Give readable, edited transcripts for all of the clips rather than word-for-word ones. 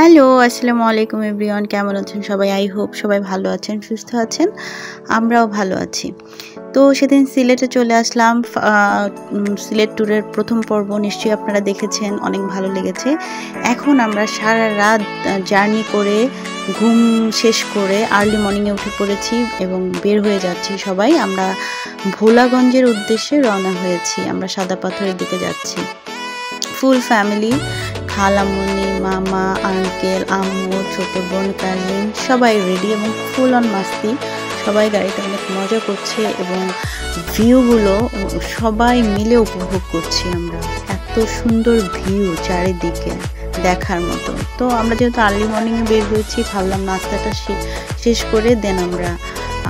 Hello, আসসালামু আলাইকুম everyone. কেমন আছেন সবাই? আই হোপ সবাই ভালো আছেন, সুস্থ আছেন। আমরাও ভালো আছি। তো সেদিন সিলেটে চলে আসলাম। সিলেট ট্যুরের প্রথম পর্ব নিশ্চয়ই আপনারা দেখেছেন, অনেক ভালো লেগেছে। এখন আমরা সারা রাত জার্নি করে ঘুম শেষ করে আর্লি মর্নিংয়ে উঠে পড়েছি এবং বের হয়ে যাচ্ছি সবাই। আমরা ভোলাগঞ্জের উদ্দেশ্যে রওনা হয়েছি। আমরা সাদা পাথরের দিকে যাচ্ছি ফুল ফ্যামিলি, খালামুনি, মামা, আঙ্কেল, আম্মু, ছোট বোন, কাজিন সবাই রেডি এবং ফুল অন মাস্তি। সবাই গাড়িতে অনেক মজা করছে এবং ভিউগুলো সবাই মিলে উপভোগ করছি আমরা। এত সুন্দর ভিউ চারিদিকে দেখার মতো। তো আমরা যেহেতু আর্লি মর্নিংয়ে বের হয়েছি, ভাবলাম নাস্তাটা শেষ করে দেন আমরা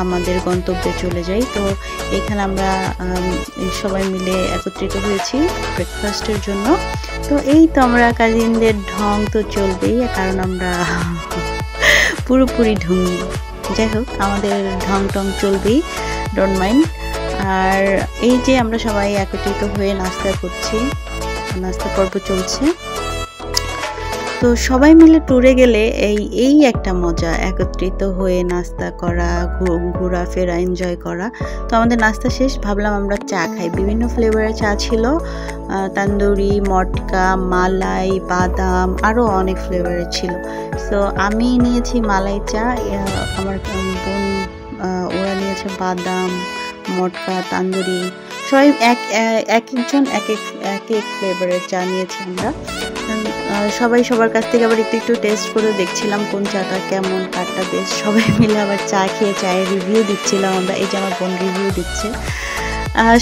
আমাদের গন্তব্যে চলে যাই। তো এখানে আমরা সবাই মিলে একত্রিত হয়েছি ব্রেকফাস্টের জন্য। তো এই তো আমরা কাজিনদের ঢং তো চলবেই, কারণ আমরা পুরোপুরি ঢুঙ্গি। যাই হোক, আমাদের ঢং টং চলবেই, ডোন্ট মাইন্ড। আর এই যে আমরা সবাই একত্রিত হয়ে নাস্তা করছি, নাস্তা পর্ব চলছে। তো সবাই মিলে ট্যুরে গেলে এই একটা মজা, একত্রিত হয়ে নাস্তা করা, ঘোরাফেরা, এনজয় করা। তো আমাদের নাস্তা শেষ, ভাবলাম আমরা চা খাই। বিভিন্ন ফ্লেভারের চা ছিল, তান্দুরি, মটকা, মালাই, বাদাম, আরও অনেক ফ্লেভারের ছিল। সো আমি নিয়েছি মালাই চা, আমার বোন ওরা নিয়েছে বাদাম, মটকা, তান্দুরি। সবাই একজন এক এক ফ্লেভারের চা নিয়েছি আমরা। সবাই সবার কাছ থেকে আবার একটু টেস্ট করে দেখছিলাম কোন চাটা কেমন, কারটা বেস্ট। সবাই মিলে আবার চা খেয়ে চায়ের রিভিউ দিচ্ছিলাম আমরা। এই যে আমার বোন রিভিউ দিচ্ছে,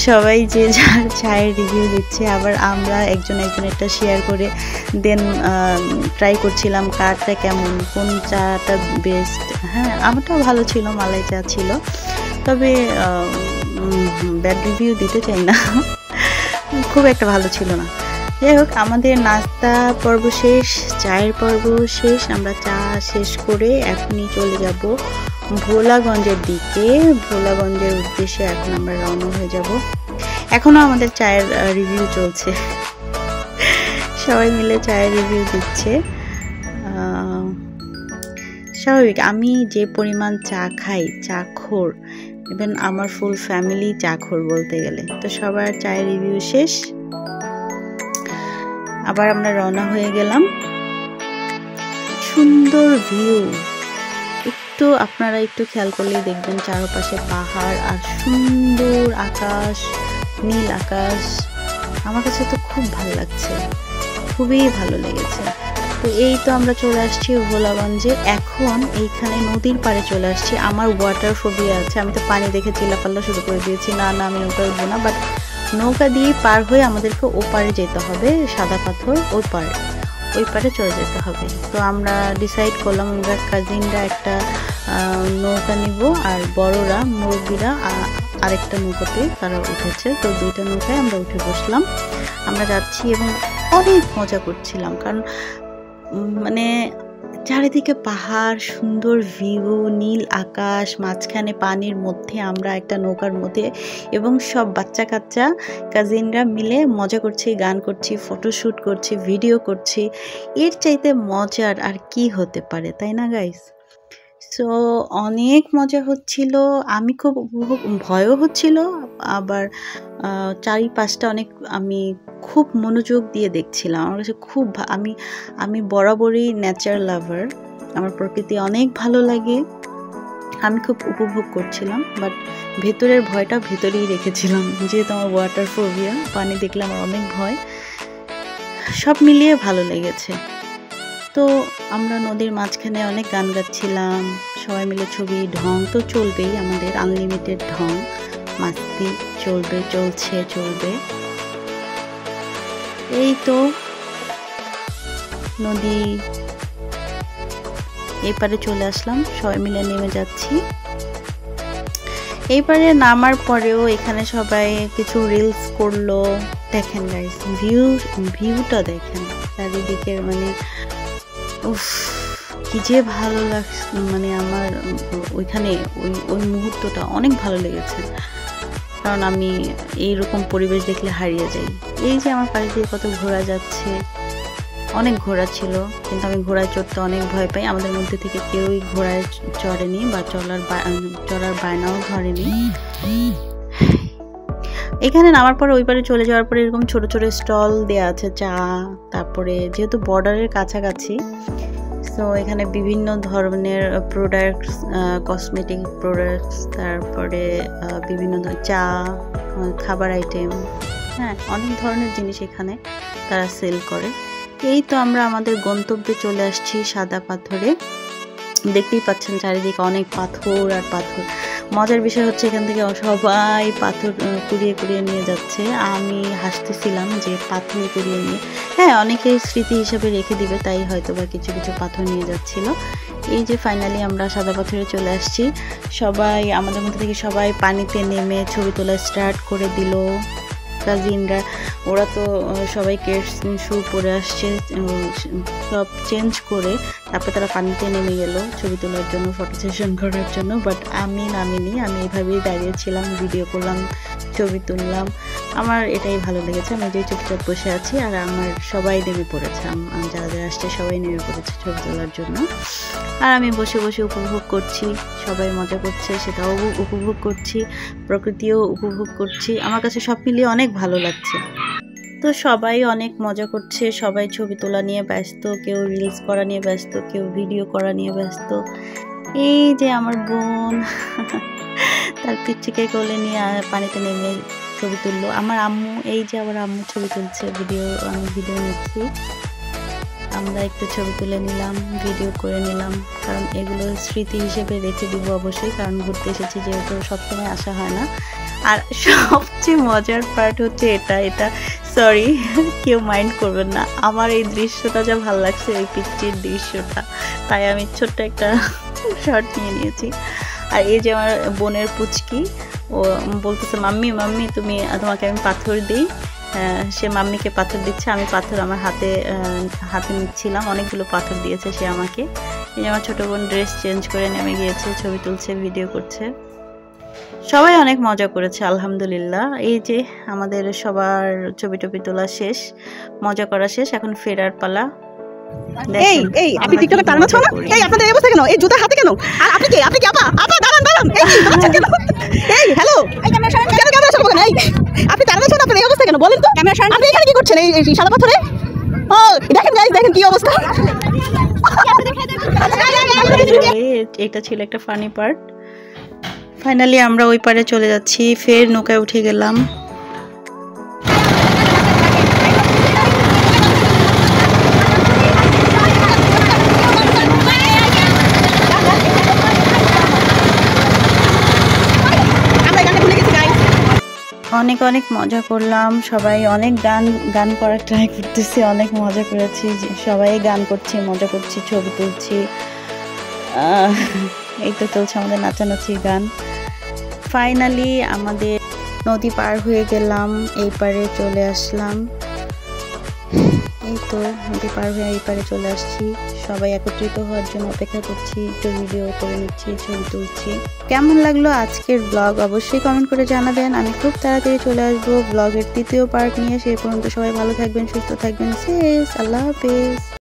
সবাই যে যার চায়ের রিভিউ দিচ্ছে। আবার আমরা একজনেরটা শেয়ার করে দেন ট্রাই করছিলাম কারটা কেমন, কোন চাটা বেস্ট। হ্যাঁ, আমারটাও ভালো ছিল, মালাই চা ছিল, তবে ব্যাড রিভিউ দিতে চাই না, খুব একটা ভালো ছিল না। যাই হোক, আমাদের নাস্তা পর্ব শেষ, চায়ের পর্ব শেষ। আমরা চা শেষ করে এখনই চলে যাব ভোলাগঞ্জের দিকে। ভোলাগঞ্জের উদ্দেশ্যে এখন আমরা রওনা হয়ে যাব। এখনও আমাদের চায়ের রিভিউ চলছে, সবাই মিলে চায়ের রিভিউ দিচ্ছে। স্বাভাবিক, আমি যে পরিমাণ চা খাই, চাখোর, ইভেন আমার ফুল ফ্যামিলি চাখোর বলতে গেলে। তো সবার চায়ের রিভিউ শেষ, আবার আমরা রওনা হয়ে গেলাম। সুন্দর ভিউ, আপনারা একটু খেয়াল করলেই দেখবেন চারপাশে পাহাড় আর সুন্দর আকাশ, নীল আকাশ। আমার কাছে তো খুব ভালো লাগছে, খুবই ভালো লেগেছে। তো এই তো আমরা চলে আসছি ভোলাগঞ্জে। এখন এইখানে নদীর পাড়ে চলে আসছি। আমার ওয়াটার ফোবিয়া আছে, আমি তো পানি দেখে চিল্লাপাল্লা শুরু করে দিয়েছি, না আমি নৌকা উঠবো না। বাট নৌকা দিয়ে পার হয়ে আমাদেরকে ওপারে যেতে হবে, সাদা পাথর ওই পারে চলে যেতে হবে। তো আমরা ডিসাইড করলাম, আমরা কাজিনরা একটা নৌকা নিব আর বড়রা, মুরব্বীরা আরেকটা নৌকাতে তারা উঠেছে। তো দুইটা নৌকায় আমরা উঠে বসলাম। আমরা যাচ্ছি এবং অনেক মজা করছিলাম, কারণ মানে চারিদিকে পাহাড়, সুন্দর ভিউ, নীল আকাশ, মাঝখানে পানির মধ্যে আমরা একটা নৌকার মধ্যে, এবং সব বাচ্চা কাচ্চা কাজিনরা মিলে মজা করছি, গান করছি, ফটোশ্যুট করছি, ভিডিও করছি। এর চাইতে মজার আর কি হতে পারে, তাই না গাইস? সো অনেক মজা হচ্ছিল, আমি খুব ভয়ও হচ্ছিল, আবার চারিপাশটা আমি খুব মনোযোগ দিয়ে দেখছিলাম। আমার কাছে খুব আমি বরাবরই নেচার লাভার, আমার প্রকৃতি অনেক ভালো লাগে, আমি খুব উপভোগ করছিলাম। বাট ভেতরের ভয়টা ভেতরেই রেখেছিলাম, যেহেতু আমার ওয়াটার ফোবিয়া, পানি দেখলে আমার অনেক ভয়। সব মিলিয়ে ভালো লেগেছে। তো আমরা নদীর মাঝখানে অনেক গান গাচ্ছিলাম, সবাই মিলে ছবি, ঢং তো চলবেই, আমাদের আনলিমিটেড ঢং মাস্তি চলবে। এই তো নদী এপারে চলে আসলাম, সবাই মিলে নেমে যাচ্ছি। এইপারে নামার পরেও এখানে সবাই কিছু রিলস করলো। দেখেন গাইস, ভিউটা দেখেন চারিদিকের, মানে উফ, কি যে ভালো লাগছে। মানে আমার ওইখানে ওই মুহূর্তটা অনেক ভালো লেগেছে, কারণ আমি এইরকম পরিবেশ দেখলে হারিয়ে যাই। এই যে আমার পাশ দিয়ে কত ঘোরা যাচ্ছে, অনেক ঘোড়া ছিল, কিন্তু আমি ঘোড়ায় চড়তে অনেক ভয় পাই। আমাদের মধ্যে থেকে কেউই ঘোড়ায় চড়েনি বা চড়ার বায়নাও ধরেনি। এখানে নামার পর ওই পারে চলে যাওয়ার পরে এরকম ছোট ছোট স্টল দেওয়া আছে চা, তারপরে যেহেতু বর্ডারের কাছাকাছি, সো এখানে বিভিন্ন ধরনের প্রোডাক্টস, কসমেটিক প্রোডাক্টস, তারপরে বিভিন্ন চা, খাবার আইটেম, হ্যাঁ অনেক ধরনের জিনিস এখানে তারা সেল করে। এই তো আমরা আমাদের গন্তব্যে চলে আসছি, সাদা পাথরে। দেখতেই পাচ্ছেন চারিদিকে অনেক পাথর আর পাথর। মজার বিষয় হচ্ছে এখান থেকে সবাই পাথর কুড়িয়ে কুড়িয়ে নিয়ে যাচ্ছে। আমি হাসতেছিলাম যে পাথর কুড়িয়ে নিয়ে, হ্যাঁ অনেকে স্মৃতি হিসেবে রেখে দিবে, তাই হয়তো বা কিছু কিছু পাথর নিয়ে যাচ্ছিল। এই যে ফাইনালি আমরা সাদা পাথরে চলে আসছি। সবাই আমাদের মধ্যে থেকে সবাই পানিতে নেমে ছবি তোলা স্টার্ট করে দিল। কাজিনরা ওরা তো সবাই কেটস শু পরে আসছে, সব চেঞ্জ করে তারপর তারা পানিতে নেমে গেল ছবি তোলার জন্য, ফটো সেশন করার জন্য। বাট আমি নামিনি, আমি এইভাবেই দাঁড়িয়েছিলাম, ভিডিও করলাম, ছবি তুললাম। আমার এটাই ভালো লেগেছে, আমি যে চুপচাপ বসে আছি আর আমার সবাই নেমে পড়েছে, যারা যারা আসছে সবাই নেমে পড়েছে ছবি তোলার জন্য। আর আমি বসে বসে উপভোগ করছি, সবাই মজা করছে সেটাও উপভোগ করছি, প্রকৃতিও উপভোগ করছি। আমার কাছে সব মিলিয়ে অনেক ভালো লাগছে। তো সবাই অনেক মজা করছে, সবাই ছবি তোলা নিয়ে ব্যস্ত, কেউ রিলস করা নিয়ে ব্যস্ত, কেউ ভিডিও করা নিয়ে ব্যস্ত। এই যে আমার বোন তার পিচ্চিকে কোলে নিয়ে পানিতে নেমে ছবি তুললো। আমার আম্মু, এই যে আমার আম্মু ছবি তুলছে, আমি ভিডিও নিচ্ছি। আমরা একটু ছবি তুলে নিলাম, ভিডিও করে নিলাম, কারণ এগুলো স্মৃতি হিসেবে রেখে দিব অবশ্যই, কারণ ঘুরতে এসেছি যেহেতু সবসময় আসা হয় না। আর সবচেয়ে মজার পার্ট হচ্ছে এটা সরি কেউ মাইন্ড করবেন না, আমার এই দৃশ্যটা যা ভালো লাগছে, এই পিকচার দৃশ্যটা, তাই আমি ছোট্ট একটা শর্ট নিয়ে নিয়েছি। আর এই যে আমার বোনের পুচকি, ও বলতেছে মাম্মি মাম্মি তোমাকে আমি পাথর দিই। সে মাম্মিকে পাথর দিচ্ছে, আমি পাথর আমার হাতে নিচ্ছিলাম, অনেকগুলো পাথর দিয়েছে সে আমাকে। এই যে আমার ছোটো বোন ড্রেস চেঞ্জ করে নেমে গিয়েছে, ছবি তুলছে, ভিডিও করছে। সবাই অনেক মজা করেছে আলহামদুলিল্লাহ। এই যে আমাদের সবার ছবি টবি তোলা শেষ, মজা করা শেষ, এখন ফেরার পালা। আপনি টিকটকে টানা ছো না? এই আপনাদের এই অবস্থা কেন? এই জুতা হাতে কেন? আর আপনি কে আপা দাঁড়ান এই বাচ্চা কেন? এই হ্যালো, এই ক্যামেরা সরান, কেন ক্যামেরা সরাবো কেন? এই আপনি টানা ছো না? আপনার এই অবস্থা কেন বলেন তো? ক্যামেরা সরান। আপনি এখানে কি করছেন এই সাদা পাথরে? ও দেখেন গাইস, দেখেন কি অবস্থা। এটা ছিল একটা ফানি পার্ট। ফাইনালি আমরা ওই পারে চলে যাচ্ছি, ফের নৌকায় উঠে গেলাম। অনেক অনেক মজা করলাম, সবাই অনেক গান করার ট্রাই করতেছি, অনেক মজা করেছি, সবাই গান করছি, মজা করছি, ছবি তুলছি। এই তো চলছে আমাদের নাচানাচি গান। ফাইনালি আমাদের নদী পার হয়ে গেলাম, এই পারে চলে আসলাম। এই তো নদী পার হয়ে এই পারে চলে আসছি, সবাই একত্রিত হওয়ার জন্য অপেক্ষা করছি, একটু ভিডিও করে নিচ্ছি, ছবি তুলছি। কেমন লাগলো আজকের ব্লগ অবশ্যই কমেন্ট করে জানাবেন। আমি খুব তাড়াতাড়ি চলে আসবো ব্লগের 3য় পার্ট নিয়ে। সেই পর্যন্ত সবাই ভালো থাকবেন, সুস্থ থাকবেন, আল্লাহ হাফেজ।